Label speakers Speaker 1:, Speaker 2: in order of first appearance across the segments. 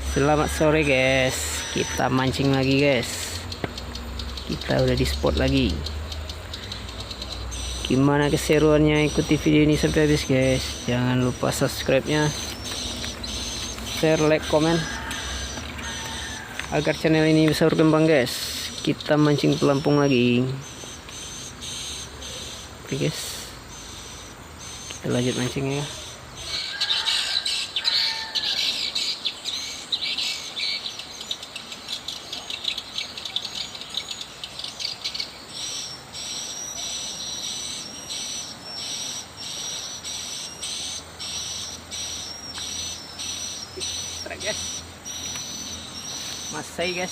Speaker 1: Selamat sore guys, kita mancing lagi guys. Kita udah di spot lagi. Gimana keseruannya, ikuti video ini sampai habis guys. Jangan lupa subscribe-nya, share, like, komen, agar channel ini bisa berkembang guys. Kita mancing pelampung lagi. Oke guys, kita lanjut mancingnya. Guys, masai guys,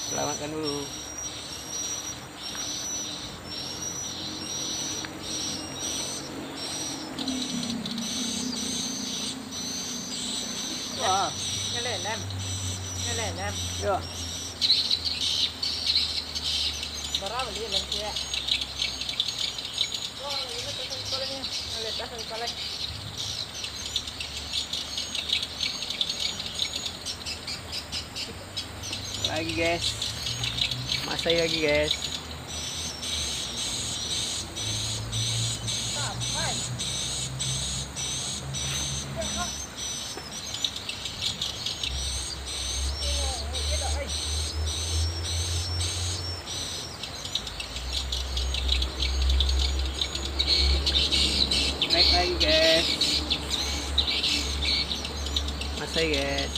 Speaker 1: selamatkan dulu. Wah, lem, yo. Berapa dia lem dia? Oh, ini tuh kolenya, lihat kolenya. Lagi guys, masai lagi guys. Naik lagi guys, masai guys.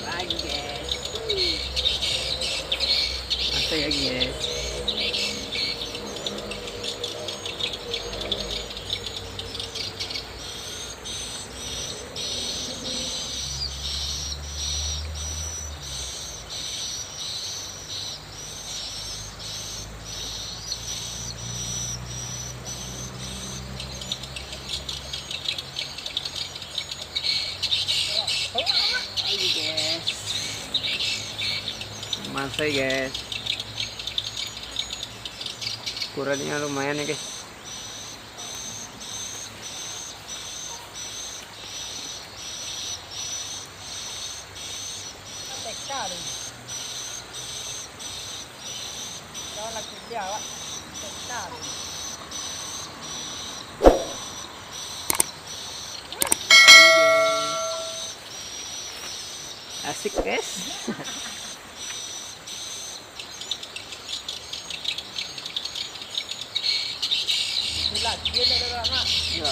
Speaker 1: Lagi guys, masih lagi guys. Masai guys, ukurannya lumayan ya guys. Asik guys. Ya.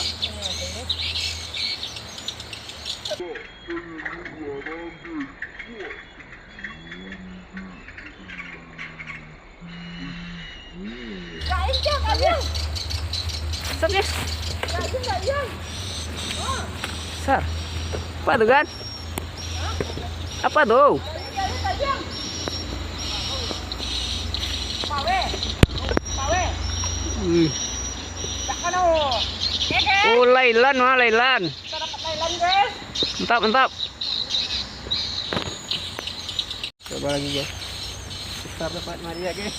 Speaker 1: Besar guys. Besar. Apa tuh kan? Apa tuh? Oh, lailan mah, lailan. Mantap, mantap. Coba lagi guys. Besar dapat Maria guys.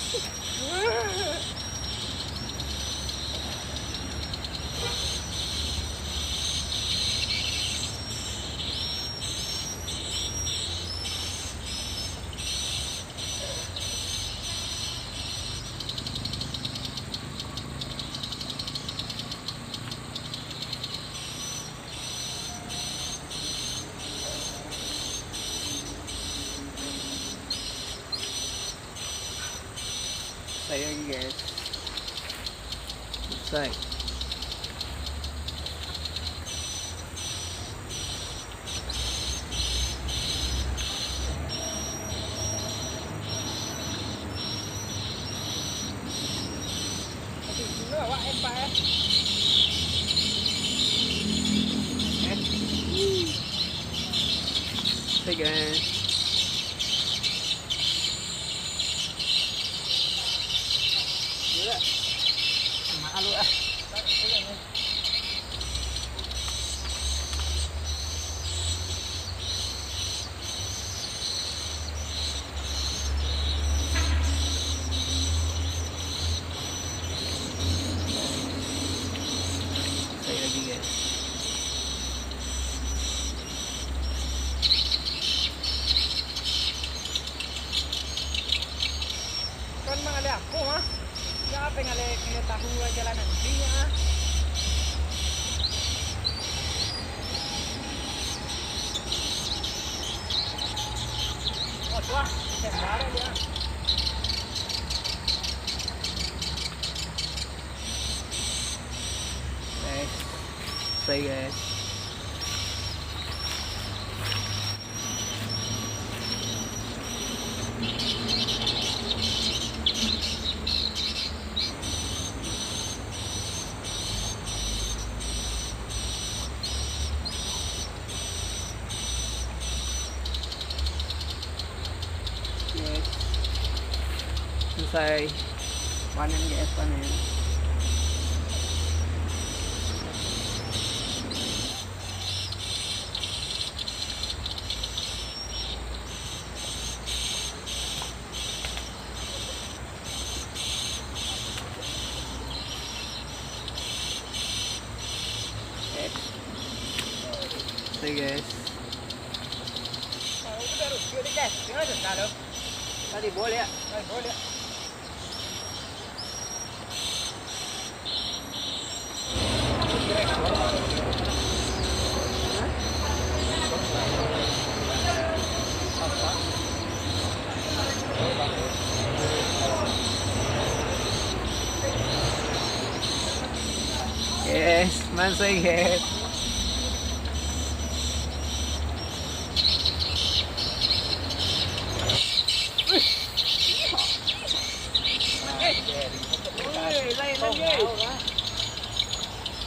Speaker 1: Saya lagi guys, selesai. Selesai guys. Malu ah. Selesai guys. Selesai panen guys, panen. Selesai guys. Tadi boleh ya? Boleh. Yes, selesai guys.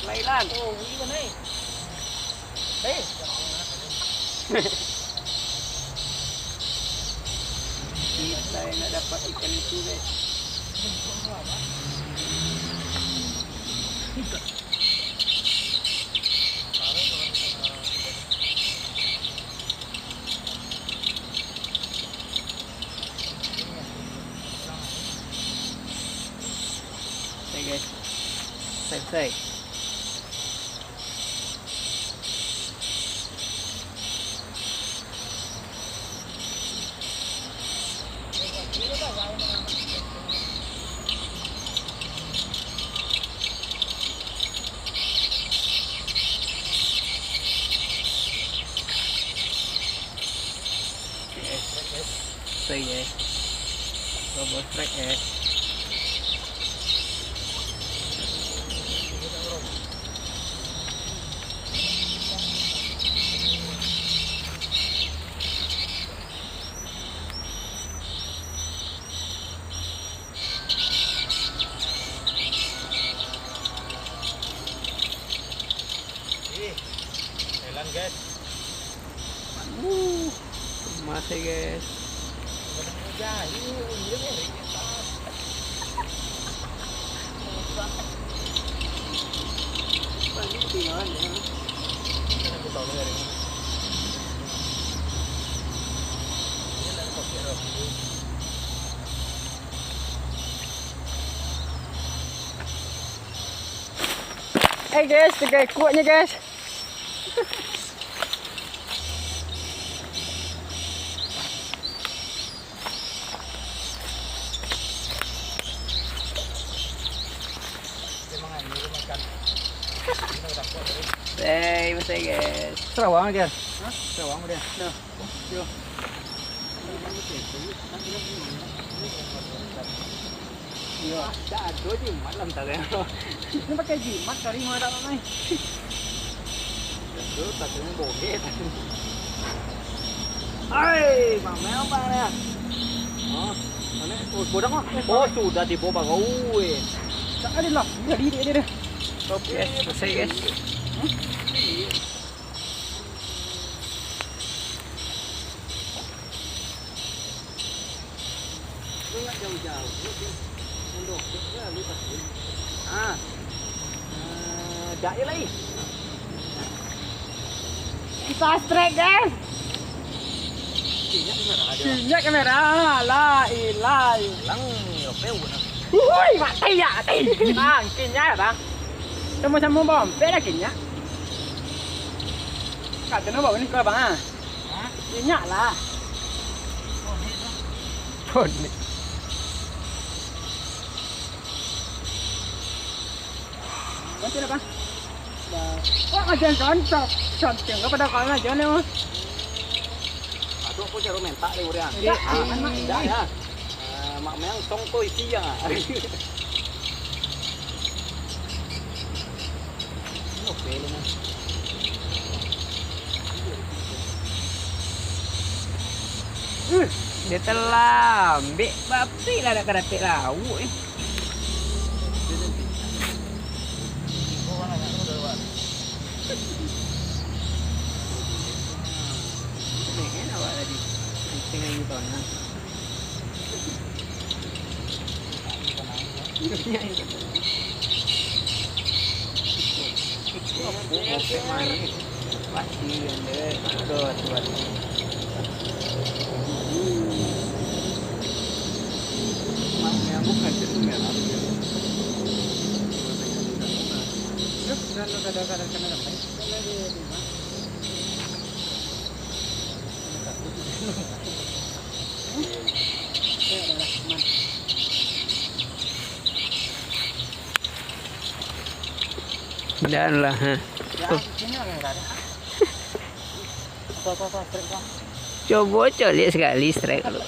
Speaker 1: Lailan. Oh, ini kan nih. Kita yang dapat ikan itu guys. Selesai guys. Selesai. Selesai guys. Double track guys.
Speaker 2: Thailand guys.
Speaker 1: Masih guys. Guys, 3 ekor nya guys. Masih guys. Sarawak dia. Hah? Sarawak dia. Nah. Yo. Yo, dah ada jimat lah tak ada. Ini pakai jimat dari mana tak mai? Itu taknya boleh. Ai, mama apa ya? Oh, mana? Oh, bodoh mah. Oh, sudah dibawa kau. Tak ada lah. Jadi dia. Oke, selesai guys. Nggak jauh-jauh, untuk lipat. Dak lagi. Kita strek guys. Kinyak kamera. La ilaha illallah. Ui, mati ya, mati. Kinyak ya, Bang. Sama-sama bom, beda kinyak. Kata nó bảo ini ke Bang. Kinyak lah. Pon. Macam apa? Kok ngajarin contoh, contoh nggak pada kalau ngajarin ya mas? Kok ko jaro mentak le urian. Dah ya. Mak meang song tôi siang ah. Nó phê luôn á.
Speaker 2: Dia telah ambil bapi lah nak kena lauk eh. Pengen awak tadi. Tengah ni tuan. Pasti anda buat.
Speaker 1: Bukan jadi merah.
Speaker 2: Kalau kadang-kadang kena apa? Dan lah, coba colik sekali strike kalau.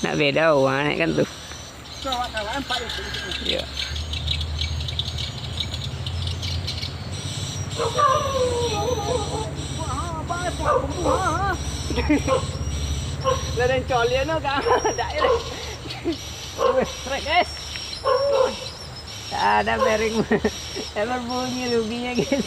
Speaker 2: Nak beda warna kan tuh. Ya.
Speaker 1: Lên trò nó cả đẩy lên.
Speaker 2: Strike guys. Ada bearing. Emang bunyi ruginya guys.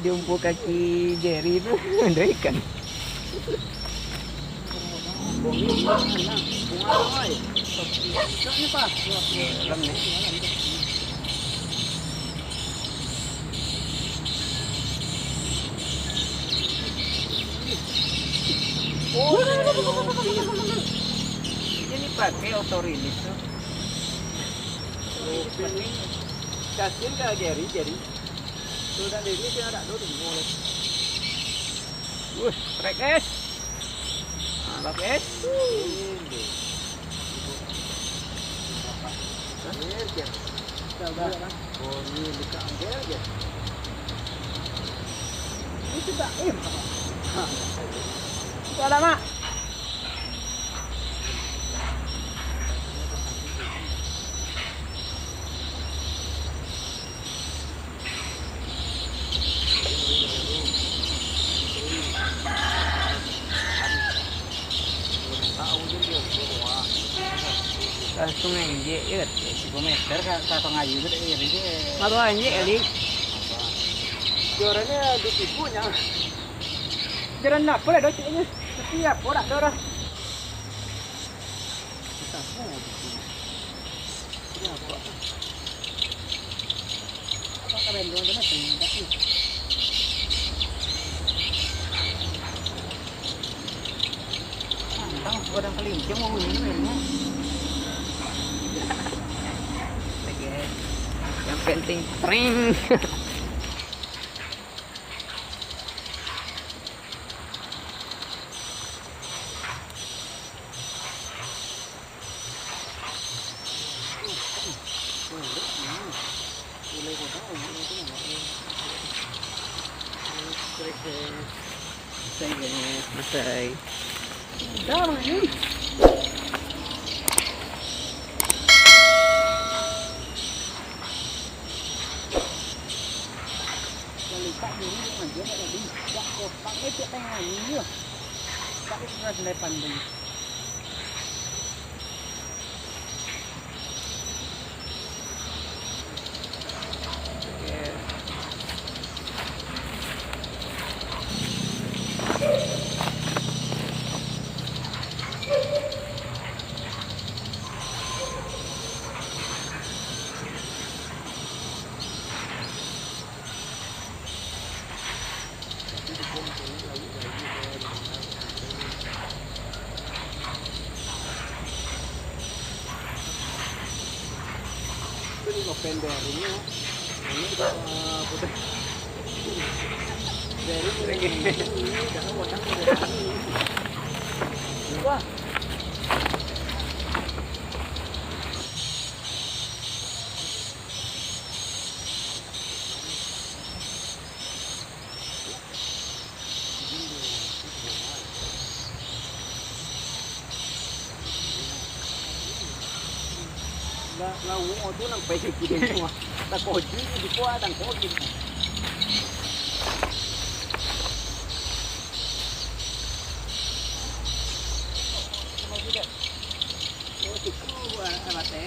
Speaker 2: Diumpu kaki Jerry itu ada ikan. Ini pakai auto release tuh.
Speaker 1: Kasihin ke Jerry. Sudah di sini ada dulu mulai.
Speaker 2: Strike guys. Mantap guys.
Speaker 1: Coba kan. Oh, ini buka angger aja. Ini sudah
Speaker 2: Ada mak. Langsung anjek ya.
Speaker 1: 10 meter kan satu ngayu gede ya ini.
Speaker 2: Atau anjek kali.
Speaker 1: Joranya ditipunya.
Speaker 2: Jalan apa lah docenya? Setiap orang dorong.
Speaker 1: Apa kalian doang kena tidak sih? Orang kelincing mau ini memang.
Speaker 2: Yang penting pring. Masai.
Speaker 1: Dah ini. Ini open bearingnya. Ini putih. Bearing ini jangan botak. Wah. เราเอาตัวนั่งไปกินหัวตะโกนจี้ดีกว่าต่างโคกินอะไรแต่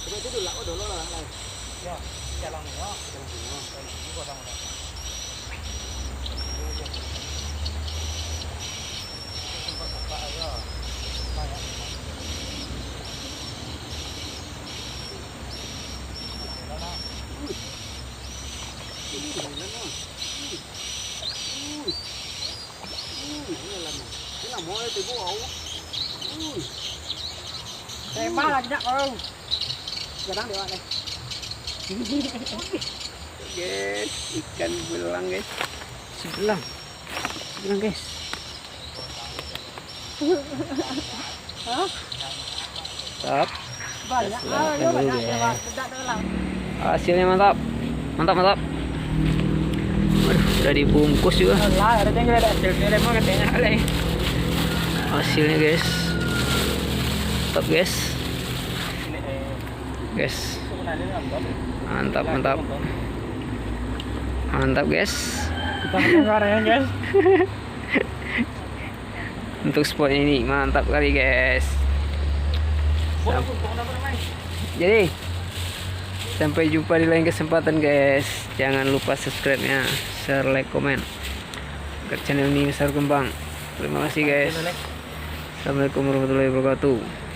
Speaker 1: ไปที่ดูหลังว่าโดนแล้วอะไร
Speaker 2: จะลองเนาะจะลองเนาะไปนี่ก็ต้องba lần chắc không giờ đang được này
Speaker 1: guys ikan belang guys sebelang guys mantap
Speaker 2: banyak
Speaker 1: hasilnya mantap mantap mantap. Waduh, udah dibungkus juga hasilnya guys mantap guys mantap mantap mantap guys
Speaker 2: kita mengarahkan guys
Speaker 1: untuk spot ini mantap kali guys. Jadi sampai jumpa di lain kesempatan guys. Jangan lupa subscribe nya, share, like, komen ke channel ini besar kembang. Terima kasih guys. Assalamualaikum warahmatullahi wabarakatuh.